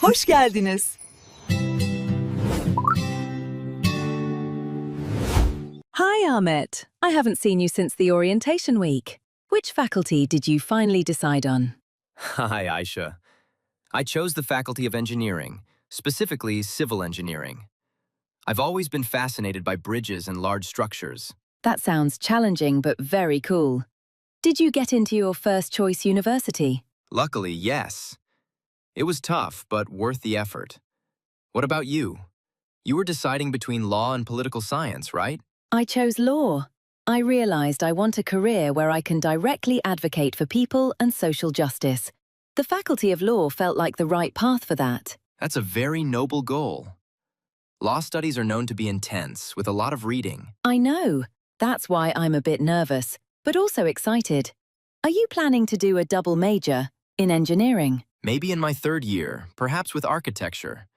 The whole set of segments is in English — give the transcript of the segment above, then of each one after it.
hoş geldiniz. Hi, Ahmet. I haven't seen you since the orientation week. Which faculty did you finally decide on? Hi, Aisha. I chose the Faculty of Engineering, specifically civil engineering. I've always been fascinated by bridges and large structures. That sounds challenging but very cool. Did you get into your first choice university? Luckily, yes. It was tough, but worth the effort. What about you? You were deciding between law and political science, right? I chose law. I realized I want a career where I can directly advocate for people and social justice. The Faculty of Law felt like the right path for that. That's a very noble goal. Law studies are known to be intense, with a lot of reading. I know. That's why I'm a bit nervous, but also excited. Are you planning to do a double major in engineering? Maybe in my third year, perhaps with architecture.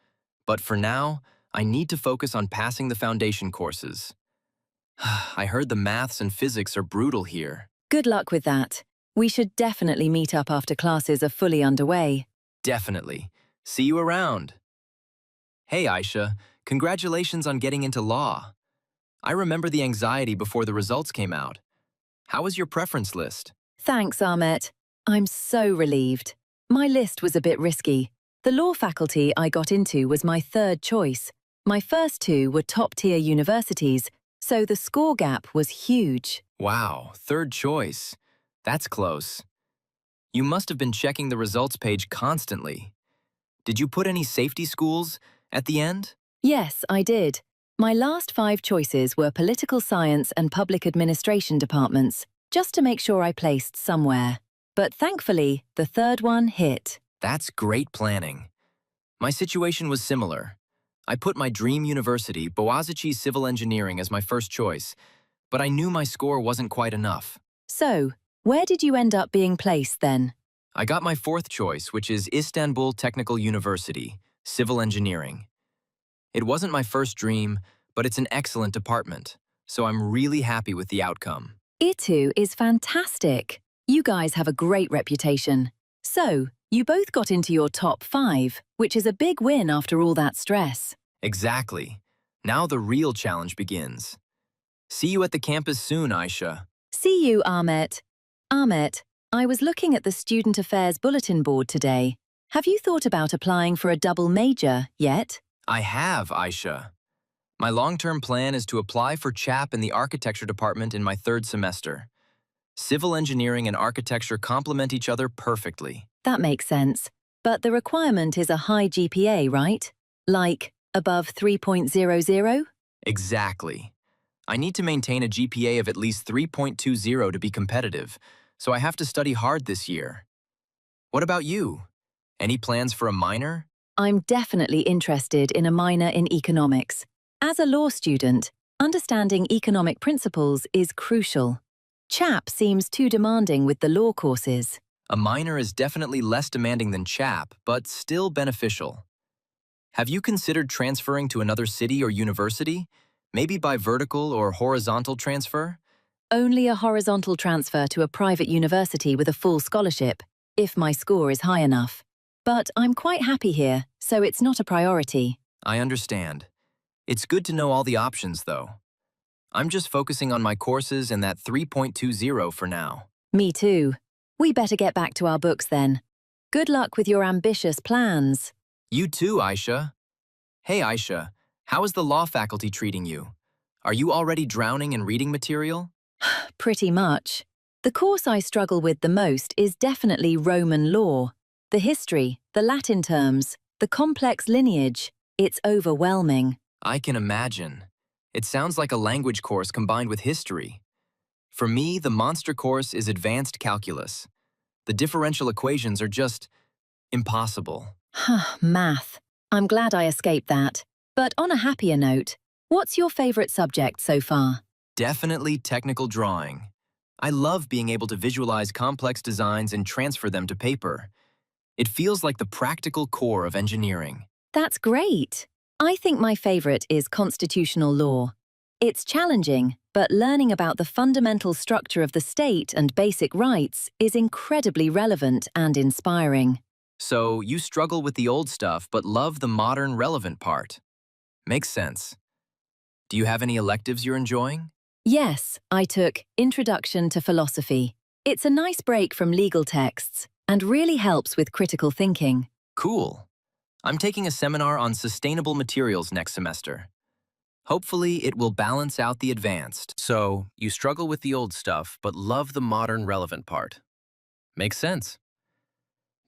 But for now, I need to focus on passing the foundation courses. I heard the maths and physics are brutal here. Good luck with that. We should definitely meet up after classes are fully underway. Definitely. See you around. Hey, Aisha, congratulations on getting into law. I remember the anxiety before the results came out. How was your preference list? Thanks, Ahmet. I'm so relieved. My list was a bit risky. The law faculty I got into was my third choice. My first two were top-tier universities, so the score gap was huge. Wow, third choice. That's close. You must have been checking the results page constantly. Did you put any safety schools at the end? Yes, I did. My last 5 choices were political science and public administration departments, just to make sure I placed somewhere. But thankfully, the third one hit. That's great planning. My situation was similar. I put my dream university, Boğaziçi Civil Engineering, as my first choice, but I knew my score wasn't quite enough. So, where did you end up being placed then? I got my fourth choice, which is Istanbul Technical University, Civil Engineering. It wasn't my first dream, but it's an excellent department, so I'm really happy with the outcome. ITU is fantastic. You guys have a great reputation. So, you both got into your top 5, which is a big win after all that stress. Exactly. Now the real challenge begins. See you at the campus soon, Aisha. See you, Ahmet. Ahmet, I was looking at the Student Affairs Bulletin Board today. Have you thought about applying for a double major yet? I have, Aisha. My long-term plan is to apply for CHAP in the architecture department in my third semester. Civil engineering and architecture complement each other perfectly. That makes sense. But the requirement is a high GPA, right? Like, above 3.00? Exactly. I need to maintain a GPA of at least 3.20 to be competitive, so I have to study hard this year. What about you? Any plans for a minor? I'm definitely interested in a minor in economics. As a law student, understanding economic principles is crucial. CHAP seems too demanding with the law courses. A minor is definitely less demanding than CHAP, but still beneficial. Have you considered transferring to another city or university? Maybe by vertical or horizontal transfer? Only a horizontal transfer to a private university with a full scholarship, if my score is high enough. But I'm quite happy here, so it's not a priority. I understand. It's good to know all the options, though. I'm just focusing on my courses and that 3.20 for now. Me too. We better get back to our books then. Good luck with your ambitious plans. You too, Aisha. Hey, Aisha, how is the law faculty treating you? Are you already drowning in reading material? Pretty much. The course I struggle with the most is definitely Roman law. The history, the Latin terms, the complex lineage, it's overwhelming. I can imagine. It sounds like a language course combined with history. For me, the monster course is advanced calculus. The differential equations are just impossible. Math. I'm glad I escaped that. But on a happier note, what's your favorite subject so far? Definitely technical drawing. I love being able to visualize complex designs and transfer them to paper. It feels like the practical core of engineering. That's great. I think my favorite is constitutional law. It's challenging, but learning about the fundamental structure of the state and basic rights is incredibly relevant and inspiring. So you struggle with the old stuff but love the modern relevant part. Makes sense. Do you have any electives you're enjoying? Yes, I took Introduction to Philosophy. It's a nice break from legal texts and really helps with critical thinking. Cool. I'm taking a seminar on sustainable materials next semester. Hopefully, it will balance out the advanced. So, you struggle with the old stuff, but love the modern relevant part. Makes sense.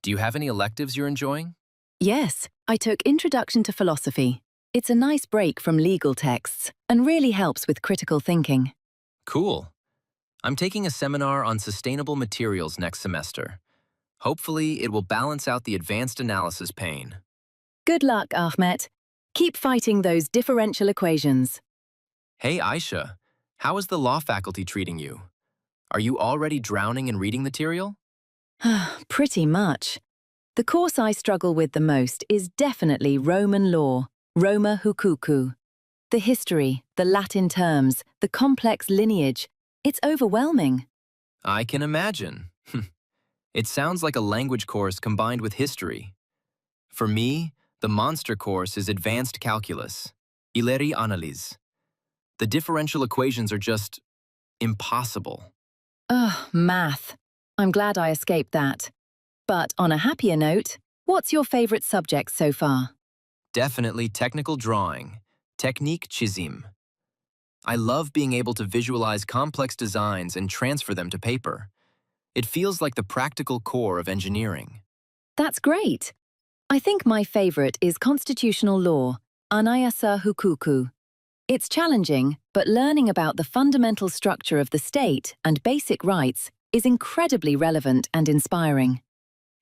Do you have any electives you're enjoying? Yes, I took Introduction to Philosophy. It's a nice break from legal texts and really helps with critical thinking. Cool. I'm taking a seminar on sustainable materials next semester. Hopefully, it will balance out the advanced analysis pain. Good luck, Ahmet. Keep fighting those differential equations. Hey, Aisha, how is the law faculty treating you? Are you already drowning in reading material? Pretty much. The course I struggle with the most is definitely Roman law, Roma hukuku. The history, the Latin terms, the complex lineage, it's overwhelming. I can imagine. It sounds like a language course combined with history. For me, the monster course is advanced calculus, ileri analiz. The differential equations are just impossible. Ugh, math. I'm glad I escaped that. But on a happier note, what's your favorite subject so far? Definitely technical drawing, technique çizim. I love being able to visualize complex designs and transfer them to paper. It feels like the practical core of engineering. That's great. I think my favorite is constitutional law, anayasa hukuku. It's challenging, but learning about the fundamental structure of the state and basic rights is incredibly relevant and inspiring.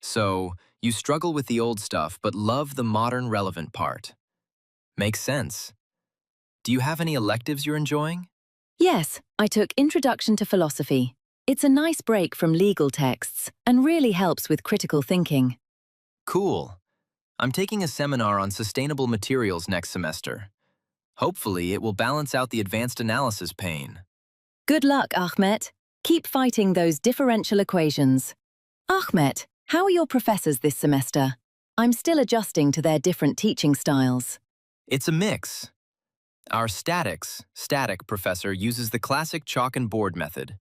So, you struggle with the old stuff but love the modern relevant part. Makes sense. Do you have any electives you're enjoying? Yes, I took Introduction to Philosophy. It's a nice break from legal texts and really helps with critical thinking. Cool. I'm taking a seminar on sustainable materials next semester. Hopefully, it will balance out the advanced analysis pain. Good luck, Ahmet. Keep fighting those differential equations. Ahmet, how are your professors this semester? I'm still adjusting to their different teaching styles. It's a mix. Our static professor uses the classic chalk and board method.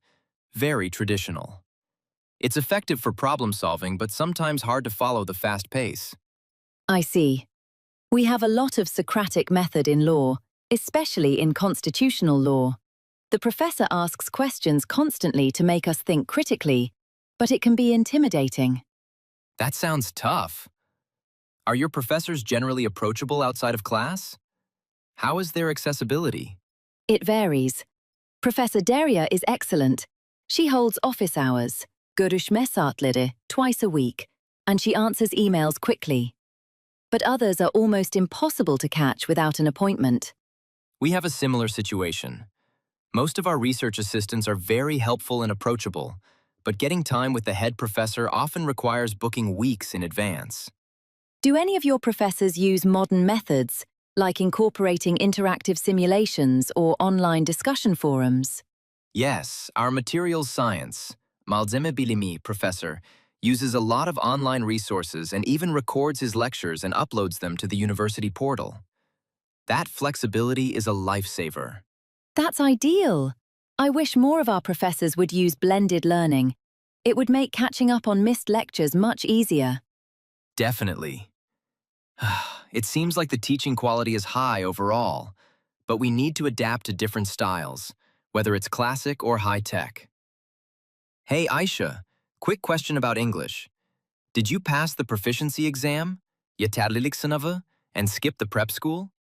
Very traditional. It's effective for problem solving, but sometimes hard to follow the fast pace. I see. We have a lot of Socratic method in law, especially in constitutional law. The professor asks questions constantly to make us think critically, but it can be intimidating. That sounds tough. Are your professors generally approachable outside of class? How is their accessibility? It varies. Professor Deria is excellent. She holds office hours, görüşme saatleri, twice a week, and she answers emails quickly. But others are almost impossible to catch without an appointment. We have a similar situation. Most of our research assistants are very helpful and approachable, but getting time with the head professor often requires booking weeks in advance. Do any of your professors use modern methods, like incorporating interactive simulations or online discussion forums? Yes, our materials science, Malzeme Bilimi professor, uses a lot of online resources and even records his lectures and uploads them to the university portal. That flexibility is a lifesaver. That's ideal. I wish more of our professors would use blended learning. It would make catching up on missed lectures much easier. Definitely. It seems like the teaching quality is high overall, but we need to adapt to different styles, whether it's classic or high-tech. Hey, Aisha, quick question about English. Did you pass the proficiency exam, yeterlilik sınavı, and skip the prep school?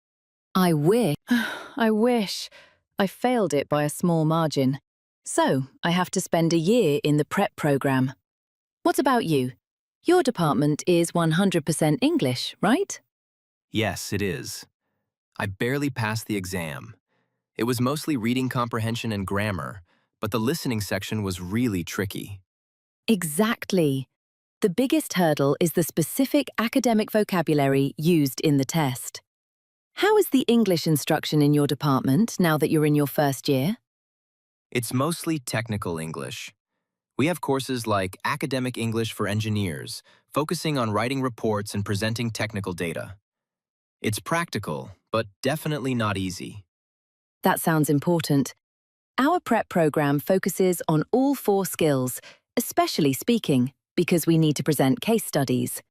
I wish. I wish. I failed it by a small margin. So, I have to spend a year in the prep program. What about you? Your department is 100% English, right? Yes, it is. I barely passed the exam. It was mostly reading comprehension and grammar, but the listening section was really tricky. Exactly. The biggest hurdle is the specific academic vocabulary used in the test. How is the English instruction in your department now that you're in your first year? It's mostly technical English. We have courses like Academic English for Engineers, focusing on writing reports and presenting technical data. It's practical, but definitely not easy. That sounds important. Our prep program focuses on all 4 skills, especially speaking, because we need to present case studies.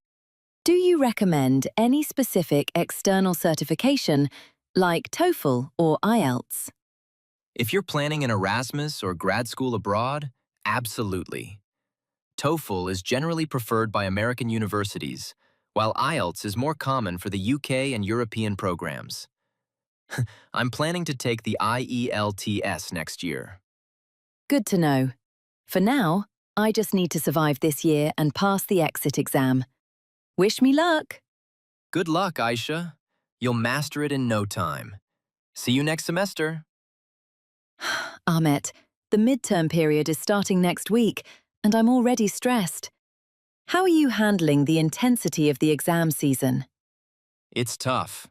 Do you recommend any specific external certification, like TOEFL or IELTS? If you're planning an Erasmus or grad school abroad, absolutely. TOEFL is generally preferred by American universities, while IELTS is more common for the UK and European programs. I'm planning to take the IELTS next year. Good to know. For now, I just need to survive this year and pass the exit exam. Wish me luck! Good luck, Aisha. You'll master it in no time. See you next semester. Ahmet, the midterm period is starting next week, and I'm already stressed. How are you handling the intensity of the exam season? It's tough.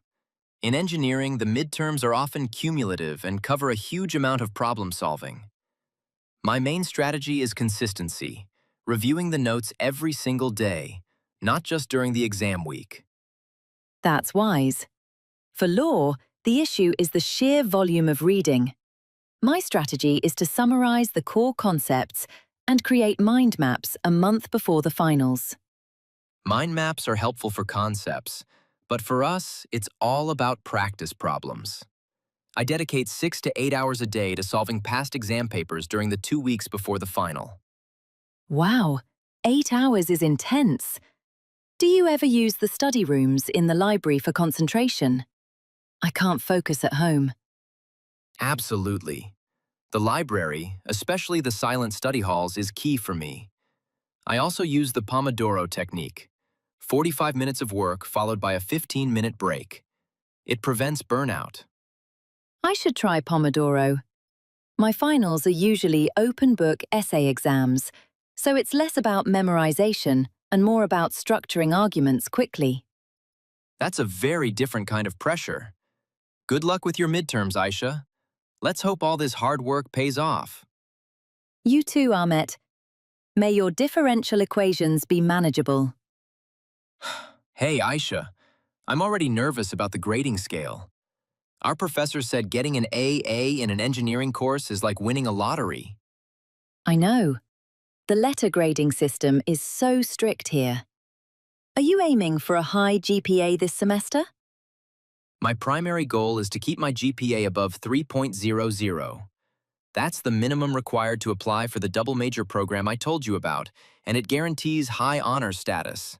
In engineering, the midterms are often cumulative and cover a huge amount of problem solving. My main strategy is consistency, reviewing the notes every single day, not just during the exam week. That's wise. For law, the issue is the sheer volume of reading. My strategy is to summarize the core concepts and create mind maps a month before the finals. Mind maps are helpful for concepts, but for us, it's all about practice problems. I dedicate 6 to 8 hours a day to solving past exam papers during the 2 weeks before the final. Wow, 8 hours is intense. Do you ever use the study rooms in the library for concentration? I can't focus at home. Absolutely. The library, especially the silent study halls, is key for me. I also use the Pomodoro technique. 45 minutes of work followed by a 15-minute break. It prevents burnout. I should try Pomodoro. My finals are usually open book essay exams, so it's less about memorization and more about structuring arguments quickly. That's a very different kind of pressure. Good luck with your midterms, Aisha. Let's hope all this hard work pays off. You too, Ahmet. May your differential equations be manageable. Hey, Aisha, I'm already nervous about the grading scale. Our professor said getting an AA in an engineering course is like winning a lottery. I know. The letter grading system is so strict here. Are you aiming for a high GPA this semester? My primary goal is to keep my GPA above 3.00. That's the minimum required to apply for the double major program I told you about, and it guarantees high honor status.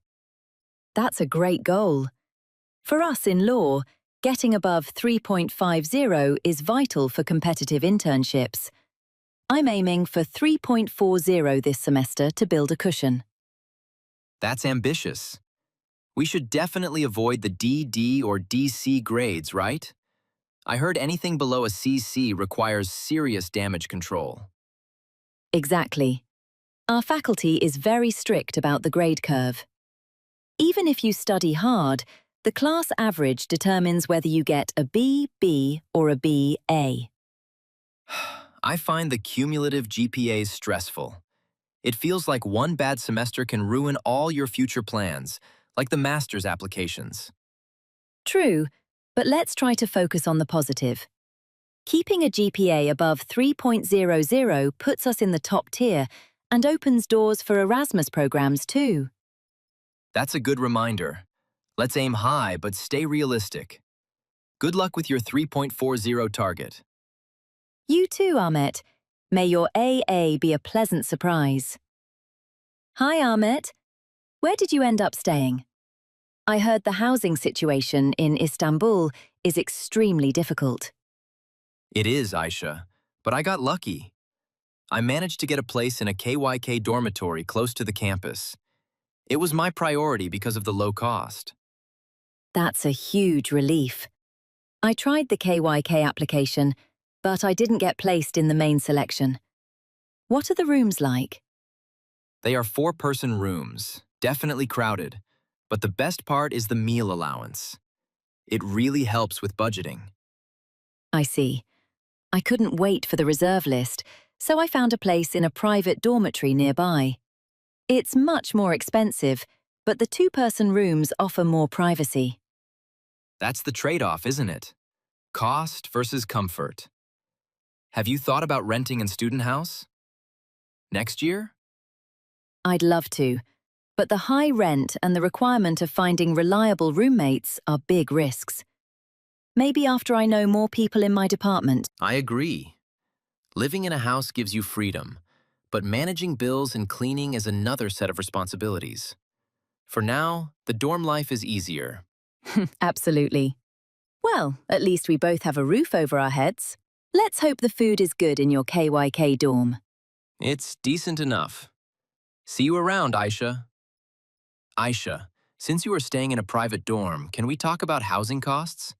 That's a great goal. For us in law, getting above 3.50 is vital for competitive internships. I'm aiming for 3.40 this semester to build a cushion. That's ambitious. We should definitely avoid the DD or DC grades, right? I heard anything below a CC requires serious damage control. Exactly. Our faculty is very strict about the grade curve. Even if you study hard, the class average determines whether you get a B, B, or a B, A. I find the cumulative GPAs stressful. It feels like one bad semester can ruin all your future plans, like the master's applications. True, but let's try to focus on the positive. Keeping a GPA above 3.00 puts us in the top tier and opens doors for Erasmus programs too. That's a good reminder. Let's aim high, but stay realistic. Good luck with your 3.40 target. You too, Ahmet. May your AA be a pleasant surprise. Hi, Ahmet. Where did you end up staying? I heard the housing situation in Istanbul is extremely difficult. It is, Aisha, but I got lucky. I managed to get a place in a KYK dormitory close to the campus. It was my priority because of the low cost. That's a huge relief. I tried the KYK application, but I didn't get placed in the main selection. What are the rooms like? They are 4-person rooms, definitely crowded, but the best part is the meal allowance. It really helps with budgeting. I see. I couldn't wait for the reserve list, so I found a place in a private dormitory nearby. It's much more expensive, but the two-person rooms offer more privacy. That's the trade-off, isn't it? Cost versus comfort. Have you thought about renting in student house? Next year? I'd love to, but the high rent and the requirement of finding reliable roommates are big risks. Maybe after I know more people in my department. I agree. Living in a house gives you freedom, but managing bills and cleaning is another set of responsibilities. For now, the dorm life is easier. Absolutely. Well, at least we both have a roof over our heads. Let's hope the food is good in your KYK dorm. It's decent enough. See you around, Aisha. Aisha, since you are staying in a private dorm, can we talk about housing costs?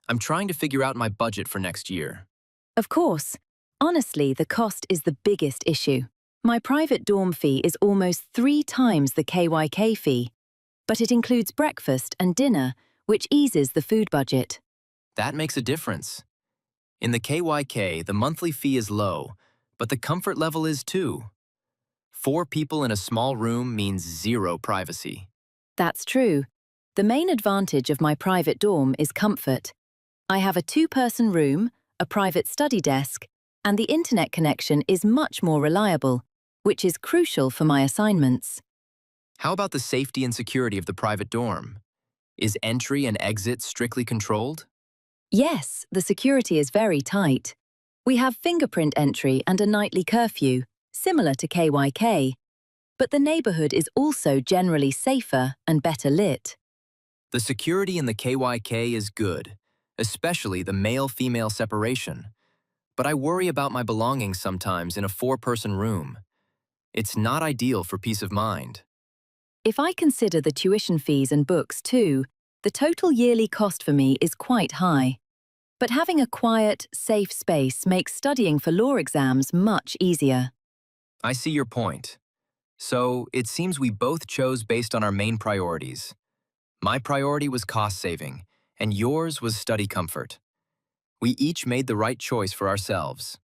I'm trying to figure out my budget for next year. Of course. Honestly, the cost is the biggest issue. My private dorm fee is almost 3 times the KYK fee, but it includes breakfast and dinner, which eases the food budget. That makes a difference. In the KYK, the monthly fee is low, but the comfort level is too. 4 people in a small room means 0 privacy. That's true. The main advantage of my private dorm is comfort. I have a 2-person room, a private study desk, and the internet connection is much more reliable, which is crucial for my assignments. How about the safety and security of the private dorm? Is entry and exit strictly controlled? Yes, the security is very tight. We have fingerprint entry and a nightly curfew, similar to KYK, but the neighborhood is also generally safer and better lit. The security in the KYK is good, especially the male-female separation. But I worry about my belongings sometimes in a 4-person room. It's not ideal for peace of mind. If I consider the tuition fees and books too, the total yearly cost for me is quite high. But having a quiet, safe space makes studying for law exams much easier. I see your point. So, it seems we both chose based on our main priorities. My priority was cost saving, and yours was study comfort. We each made the right choice for ourselves.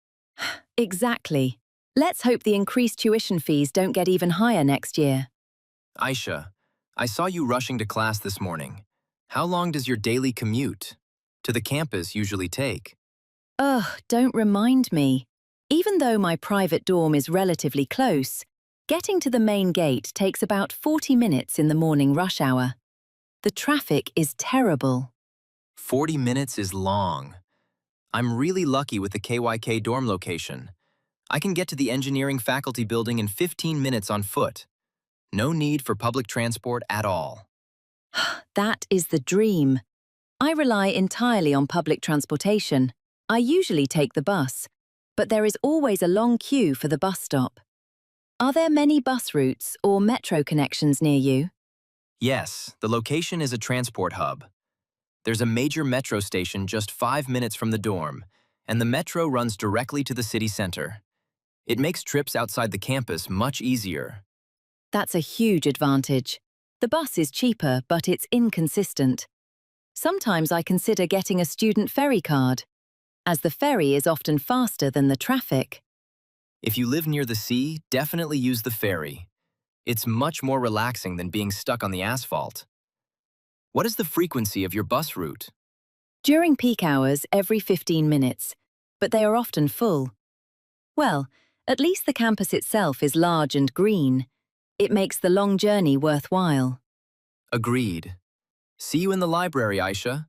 Exactly. Let's hope the increased tuition fees don't get even higher next year. Aisha, I saw you rushing to class this morning. How long does your daily commute to the campus usually take? Ugh, don't remind me. Even though my private dorm is relatively close, getting to the main gate takes about 40 minutes in the morning rush hour. The traffic is terrible. 40 minutes is long. I'm really lucky with the KYK dorm location. I can get to the engineering faculty building in 15 minutes on foot. No need for public transport at all. That is the dream. I rely entirely on public transportation. I usually take the bus, but there is always a long queue for the bus stop. Are there many bus routes or metro connections near you? Yes, the location is a transport hub. There's a major metro station just 5 minutes from the dorm, and the metro runs directly to the city center. It makes trips outside the campus much easier. That's a huge advantage. The bus is cheaper, but it's inconsistent. Sometimes I consider getting a student ferry card, as the ferry is often faster than the traffic. If you live near the sea, definitely use the ferry. It's much more relaxing than being stuck on the asphalt. What is the frequency of your bus route? During peak hours, every 15 minutes, but they are often full. Well, at least the campus itself is large and green. It makes the long journey worthwhile. Agreed. See you in the library, Aisha.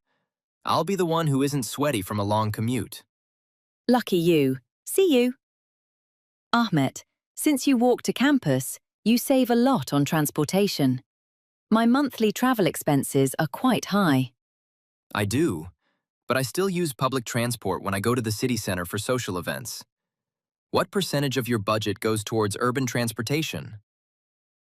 I'll be the one who isn't sweaty from a long commute. Lucky you. See you. Ahmet, since you walk to campus, you save a lot on transportation. My monthly travel expenses are quite high. I do, but I still use public transport when I go to the city center for social events. What percentage of your budget goes towards urban transportation?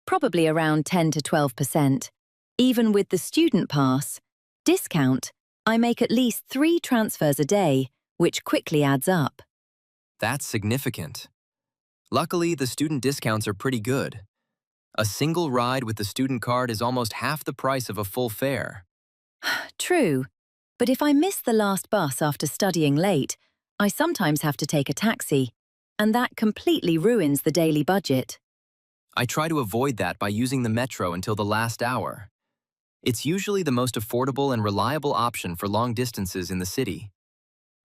Probably around 10 to 12%. Even with the student pass, discount, I make at least 3 transfers a day, which quickly adds up. That's significant. Luckily, the student discounts are pretty good. A single ride with the student card is almost half the price of a full fare. True, but if I miss the last bus after studying late, I sometimes have to take a taxi. and that completely ruins the daily budget. I try to avoid that by using the metro until the last hour. It's usually the most affordable and reliable option for long distances in the city.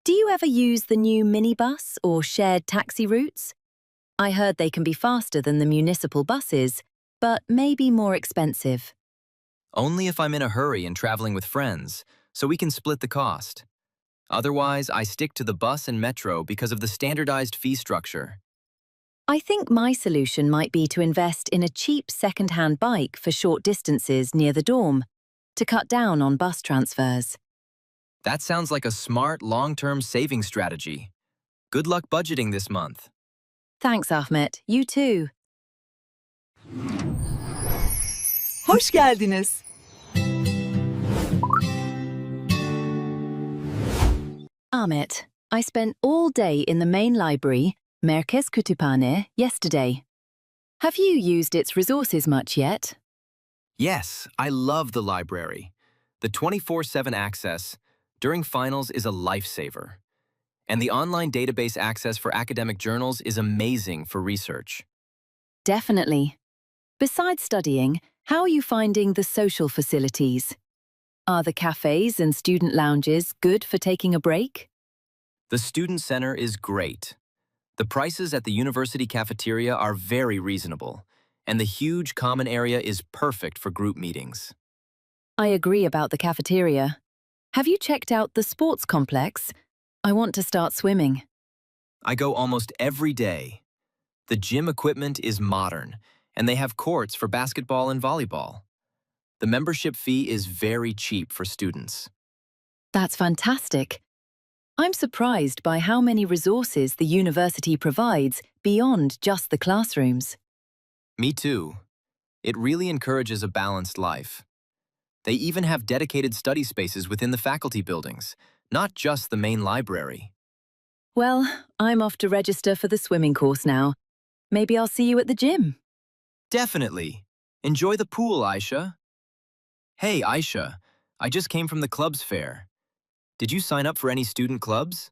Do you ever use the new minibus or shared taxi routes? I heard they can be faster than the municipal buses, but maybe more expensive. Only if I'm in a hurry and traveling with friends, so we can split the cost. Otherwise, I stick to the bus and metro because of the standardized fee structure. I think my solution might be to invest in a cheap second-hand bike for short distances near the dorm, to cut down on bus transfers. That sounds like a smart, long-term saving strategy. Good luck budgeting this month. Thanks, Ahmet. You too. Hoş geldiniz. Ahmet, I spent all day in the main library, Merkez Kütüphane, yesterday. Have you used its resources much yet? Yes, I love the library. The 24/7 access during finals is a lifesaver. And the online database access for academic journals is amazing for research. Definitely. Besides studying, how are you finding the social facilities? Are the cafes and student lounges good for taking a break? The student center is great. The prices at the university cafeteria are very reasonable, and the huge common area is perfect for group meetings. I agree about the cafeteria. Have you checked out the sports complex? I want to start swimming. I go almost every day. The gym equipment is modern, and they have courts for basketball and volleyball. The membership fee is very cheap for students. That's fantastic. I'm surprised by how many resources the university provides beyond just the classrooms. Me too. It really encourages a balanced life. They even have dedicated study spaces within the faculty buildings, not just the main library. Well, I'm off to register for the swimming course now. Maybe I'll see you at the gym. Definitely. Enjoy the pool, Aisha. Hey, Aisha, I just came from the clubs fair. Did you sign up for any student clubs?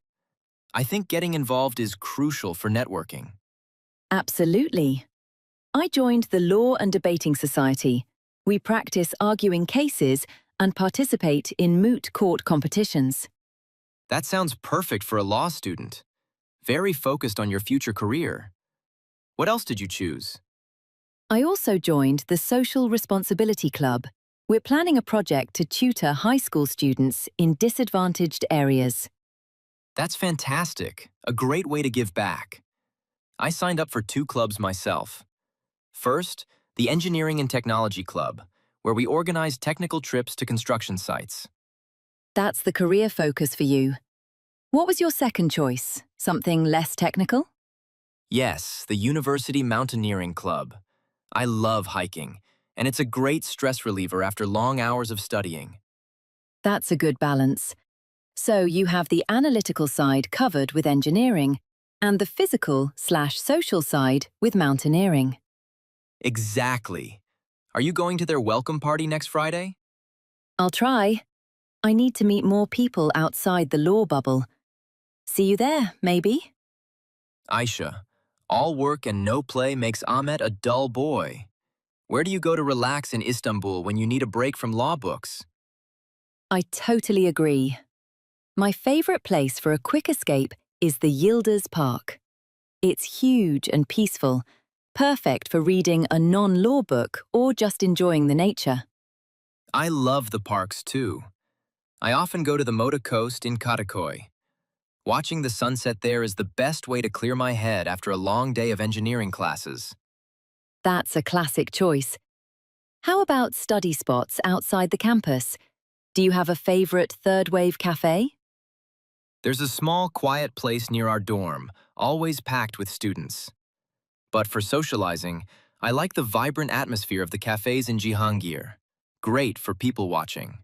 I think getting involved is crucial for networking. Absolutely. I joined the Law and Debating Society. We practice arguing cases and participate in moot court competitions. That sounds perfect for a law student. Very focused on your future career. What else did you choose? I also joined the Social Responsibility Club. We're planning a project to tutor high school students in disadvantaged areas. That's fantastic. A great way to give back. I signed up for 2 clubs myself. First, the Engineering and Technology Club, where we organize technical trips to construction sites. That's the career focus for you. What was your second choice? Something less technical? Yes, the University Mountaineering Club. I love hiking, and it's a great stress reliever after long hours of studying. That's a good balance. So you have the analytical side covered with engineering and the physical/social side with mountaineering. Exactly. Are you going to their welcome party next Friday? I'll try. I need to meet more people outside the law bubble. See you there, maybe? Aisha, all work and no play makes Ahmet a dull boy. Where do you go to relax in Istanbul when you need a break from law books? I totally agree. My favorite place for a quick escape is the Yıldız Park. It's huge and peaceful, perfect for reading a non-law book or just enjoying the nature. I love the parks too. I often go to the Moda Coast in Kadıköy. Watching the sunset there is the best way to clear my head after a long day of engineering classes. That's a classic choice. How about study spots outside the campus? Do you have a favorite third-wave cafe? There's a small, quiet place near our dorm, always packed with students. But for socializing, I like the vibrant atmosphere of the cafes in Cihangir. Great for people watching.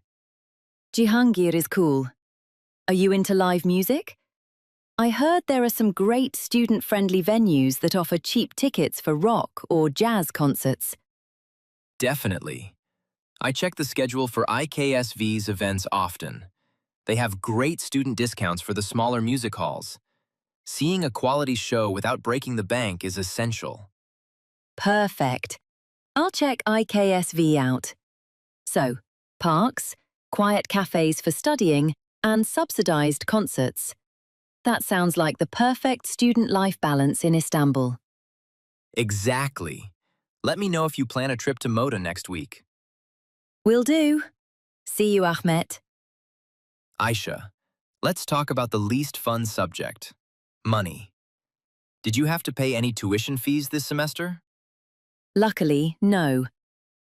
Cihangir is cool. Are you into live music? I heard there are some great student-friendly venues that offer cheap tickets for rock or jazz concerts. Definitely. I check the schedule for IKSV's events often. They have great student discounts for the smaller music halls. Seeing a quality show without breaking the bank is essential. Perfect. I'll check IKSV out. So, parks, quiet cafes for studying, and subsidized concerts. That sounds like the perfect student life balance in Istanbul. Exactly. Let me know if you plan a trip to Moda next week. Will do. See you, Ahmet. Aisha, let's talk about the least fun subject, money. Did you have to pay any tuition fees this semester? Luckily, no.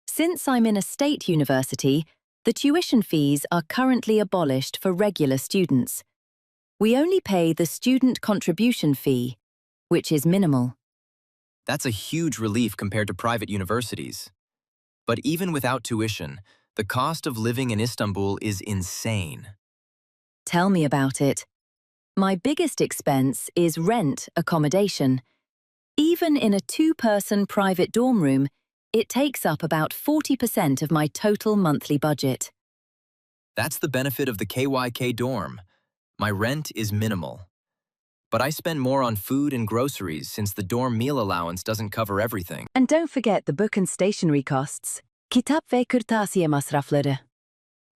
Since I'm in a state university, the tuition fees are currently abolished for regular students. We only pay the student contribution fee, which is minimal. That's a huge relief compared to private universities. But even without tuition, the cost of living in Istanbul is insane. Tell me about it. My biggest expense is rent accommodation. Even in a two-person private dorm room, it takes up about 40% of my total monthly budget. That's the benefit of the KYK dorm. My rent is minimal. But I spend more on food and groceries since the dorm meal allowance doesn't cover everything. And don't forget the book and stationery costs. Kitap ve kırtasiye masrafları.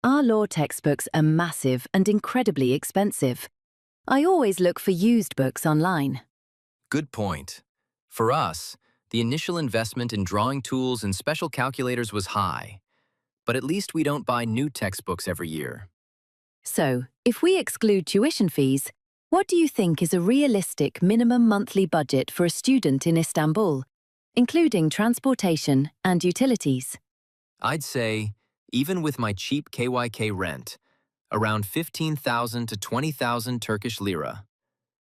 Our law textbooks are massive and incredibly expensive. I always look for used books online. Good point. For us, the initial investment in drawing tools and special calculators was high. But at least we don't buy new textbooks every year. So, if we exclude tuition fees, what do you think is a realistic minimum monthly budget for a student in Istanbul, including transportation and utilities? I'd say, even with my cheap KYK rent, around 15,000 to 20,000 Turkish lira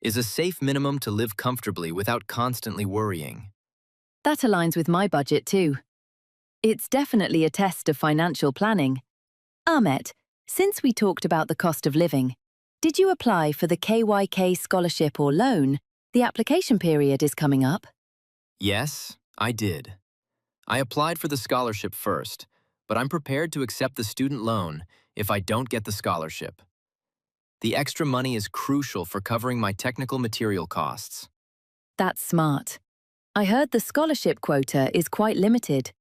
is a safe minimum to live comfortably without constantly worrying. That aligns with my budget too. It's definitely a test of financial planning. Ahmet, since we talked about the cost of living, did you apply for the KYK scholarship or loan? The application period is coming up. Yes, I did. I applied for the scholarship first, but I'm prepared to accept the student loan if I don't get the scholarship. The extra money is crucial for covering my technical material costs. That's smart. I heard the scholarship quota is quite limited,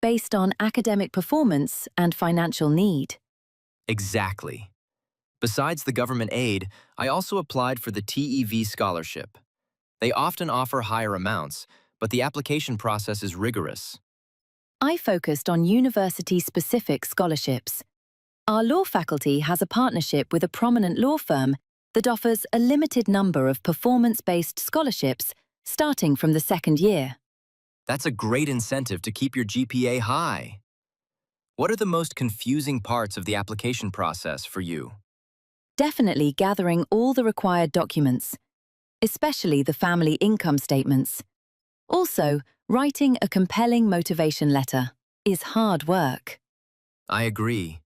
based on academic performance and financial need. Exactly. Besides the government aid, I also applied for the TEV scholarship. They often offer higher amounts, but the application process is rigorous. I focused on university-specific scholarships. Our law faculty has a partnership with a prominent law firm that offers a limited number of performance-based scholarships starting from the second year. That's a great incentive to keep your GPA high. What are the most confusing parts of the application process for you? Definitely gathering all the required documents, especially the family income statements. Also, writing a compelling motivation letter is hard work. I agree.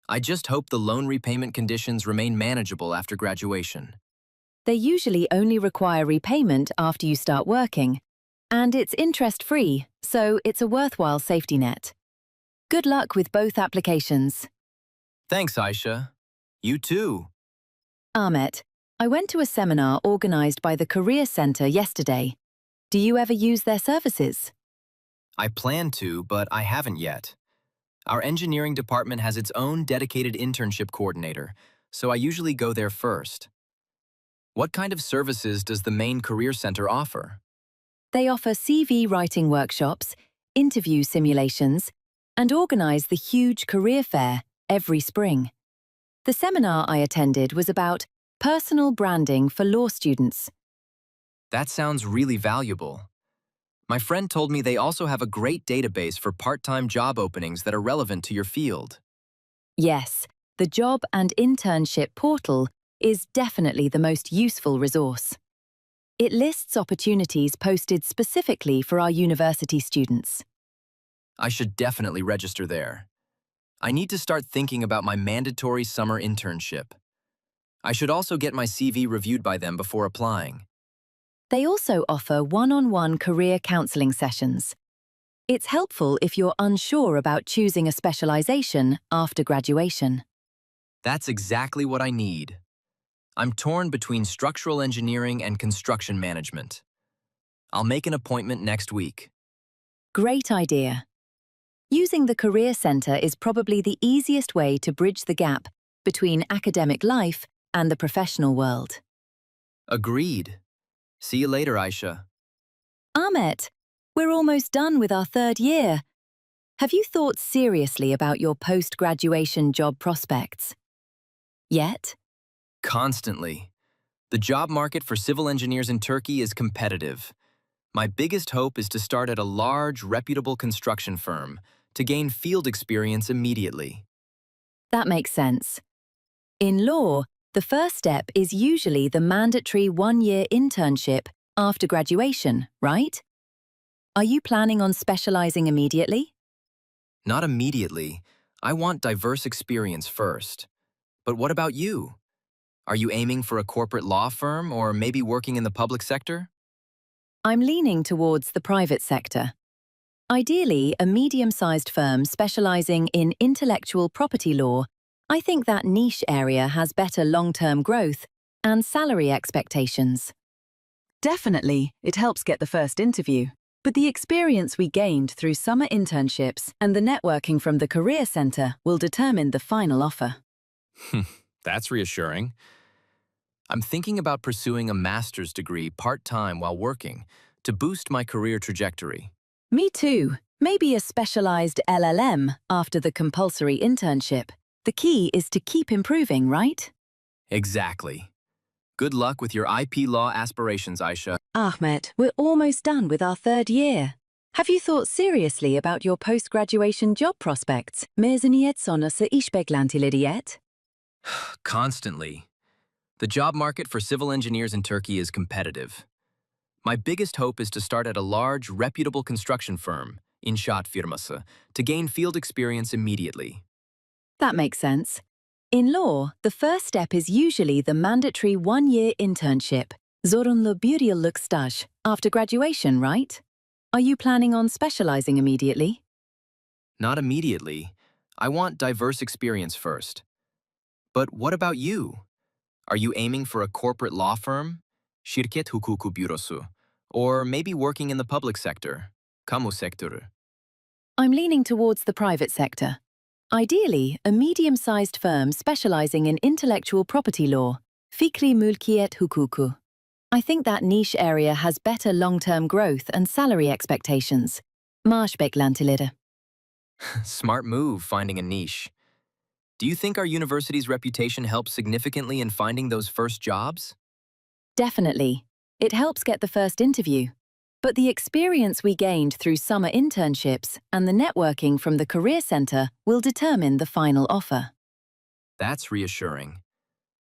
I just hope the loan repayment conditions remain manageable after graduation. They usually only require repayment after you start working, and it's interest-free, so it's a worthwhile safety net. Good luck with both applications. Thanks, Aisha. You too. Ahmet, I went to a seminar organized by the Career Center yesterday. Do you ever use their services? I plan to, but I haven't yet. Our engineering department has its own dedicated internship coordinator, so I usually go there first. What kind of services does the main Career Center offer? They offer CV writing workshops, interview simulations, and organize the huge career fair every spring. The seminar I attended was about personal branding for law students. That sounds really valuable. My friend told me they also have a great database for part-time job openings that are relevant to your field. Yes, the job and internship portal is definitely the most useful resource. It lists opportunities posted specifically for our university students. I should definitely register there. I need to start thinking about my mandatory summer internship. I should also get my CV reviewed by them before applying. They also offer one-on-one career counseling sessions. It's helpful if you're unsure about choosing a specialization after graduation. That's exactly what I need. I'm torn between structural engineering and construction management. I'll make an appointment next week. Great idea. Using the Career Centre is probably the easiest way to bridge the gap between academic life and the professional world. Agreed. See you later, Aisha. Ahmet, we're almost done with our third year. Have you thought seriously about your post-graduation job prospects? Yet? Constantly. The job market for civil engineers in Turkey is competitive. My biggest hope is to start at a large, reputable construction firm to gain field experience immediately. That makes sense. In law, the first step is usually the mandatory one-year internship after graduation, right? Are you planning on specializing immediately? Not immediately. I want diverse experience first. But what about you? Are you aiming for a corporate law firm or maybe working in the public sector? I'm leaning towards the private sector. Ideally, a medium-sized firm specializing in intellectual property law. I think that niche area has better long-term growth and salary expectations. Definitely, it helps get the first interview. But the experience we gained through summer internships and the networking from the Career Centre will determine the final offer. That's reassuring. I'm thinking about pursuing a master's degree part-time while working to boost my career trajectory. Me too. Maybe a specialized LLM after the compulsory internship. The key is to keep improving, right? Exactly. Good luck with your IP law aspirations, Aisha. Ahmet, we're almost done with our third year. Have you thought seriously about your post-graduation job prospects? Mezuniyet sonrası iş beklentileri yet? Constantly. The job market for civil engineers in Turkey is competitive. My biggest hope is to start at a large, reputable construction firm, İnşaat firması, to gain field experience immediately. That makes sense. In law, the first step is usually the mandatory one-year internship, zorunlu bir yıllık staj, after graduation, right? Are you planning on specializing immediately? Not immediately. I want diverse experience first. But what about you? Are you aiming for a corporate law firm, şirket hukuku bürosu, or maybe working in the public sector, kamu sektörü? I'm leaning towards the private sector. Ideally, a medium-sized firm specializing in intellectual property law, fikri mülkiyet hukuku. I think that niche area has better long-term growth and salary expectations. Maaş beklentileri. Smart move, finding a niche. Do you think our university's reputation helps significantly in finding those first jobs? Definitely. It helps get the first interview. But the experience we gained through summer internships and the networking from the Career Centre will determine the final offer. That's reassuring.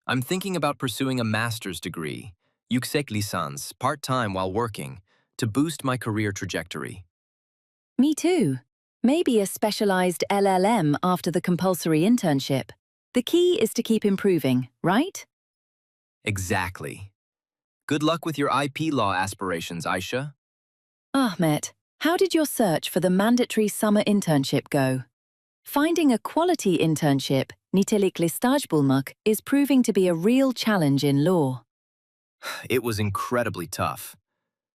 I'm thinking about pursuing a master's degree, yüksek lisans, part-time while working, to boost my career trajectory. Me too. Maybe a specialized LLM after the compulsory internship. The key is to keep improving, right? Exactly. Good luck with your IP law aspirations, Aisha. Ahmet, how did your search for the mandatory summer internship go? Finding a quality internship, nitelikli staj bulmak, is proving to be a real challenge in law. It was incredibly tough.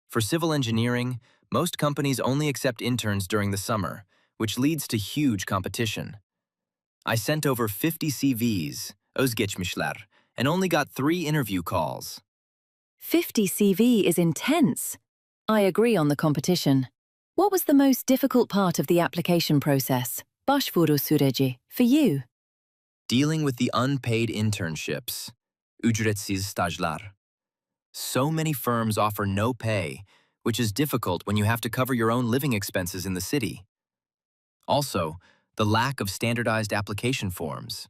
For civil engineering, most companies only accept interns during the summer, which leads to huge competition. I sent over 50 CVs, özgeçmişler, and only got 3 interview calls. 50 CV is intense. I agree on the competition. What was the most difficult part of the application process, başvuru süreci, for you? Dealing with the unpaid internships, ücretsiz stajlar. So many firms offer no pay, which is difficult when you have to cover your own living expenses in the city. Also, the lack of standardized application forms.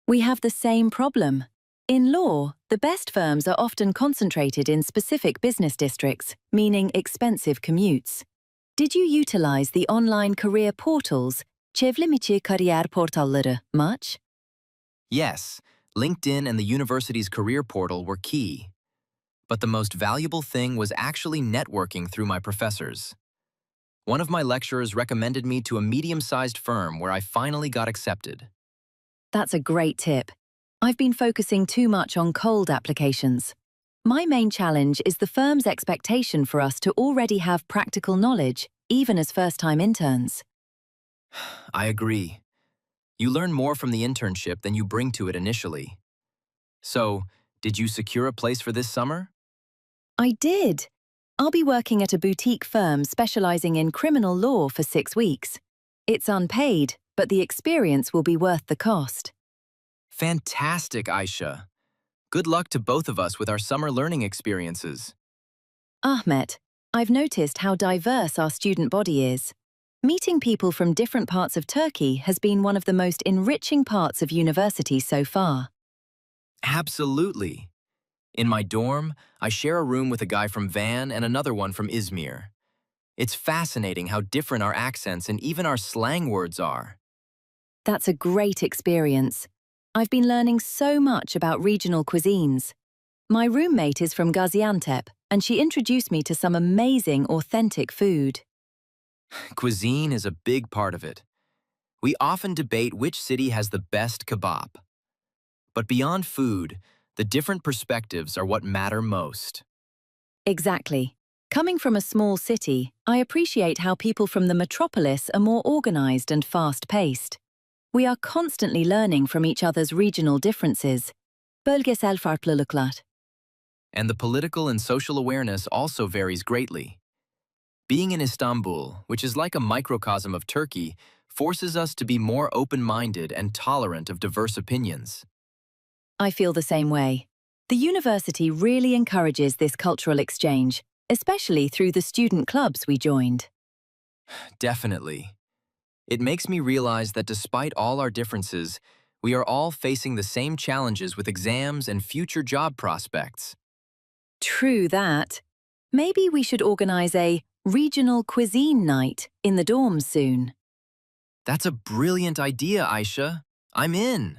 We have the same problem. In law, the best firms are often concentrated in specific business districts, meaning expensive commutes. Did you utilize the online career portals, çevrimiçi kariyer portalları, much? Yes, LinkedIn and the university's career portal were key. But the most valuable thing was actually networking through my professors. One of my lecturers recommended me to a medium-sized firm where I finally got accepted. That's a great tip. I've been focusing too much on cold applications. My main challenge is the firm's expectation for us to already have practical knowledge, even as first-time interns. I agree. You learn more from the internship than you bring to it initially. So, did you secure a place for this summer? I did. I'll be working at a boutique firm specializing in criminal law for 6 weeks. It's unpaid, but the experience will be worth the cost. Fantastic, Aisha. Good luck to both of us with our summer learning experiences. Ahmet, I've noticed how diverse our student body is. Meeting people from different parts of Turkey has been one of the most enriching parts of university so far. Absolutely. In my dorm, I share a room with a guy from Van and another one from Izmir. It's fascinating how different our accents and even our slang words are. That's a great experience. I've been learning so much about regional cuisines. My roommate is from Gaziantep, and she introduced me to some amazing, authentic food. Cuisine is a big part of it. We often debate which city has the best kebab. But beyond food, the different perspectives are what matter most. Exactly. Coming from a small city, I appreciate how people from the metropolis are more organized and fast-paced. We are constantly learning from each other's regional differences. Bölgesel farklılıklar. And the political and social awareness also varies greatly. Being in Istanbul, which is like a microcosm of Turkey, forces us to be more open-minded and tolerant of diverse opinions. I feel the same way. The university really encourages this cultural exchange, especially through the student clubs we joined. Definitely. It makes me realize that despite all our differences, we are all facing the same challenges with exams and future job prospects. True that. Maybe we should organize a regional cuisine night in the dorms soon. That's a brilliant idea, Aisha. I'm in.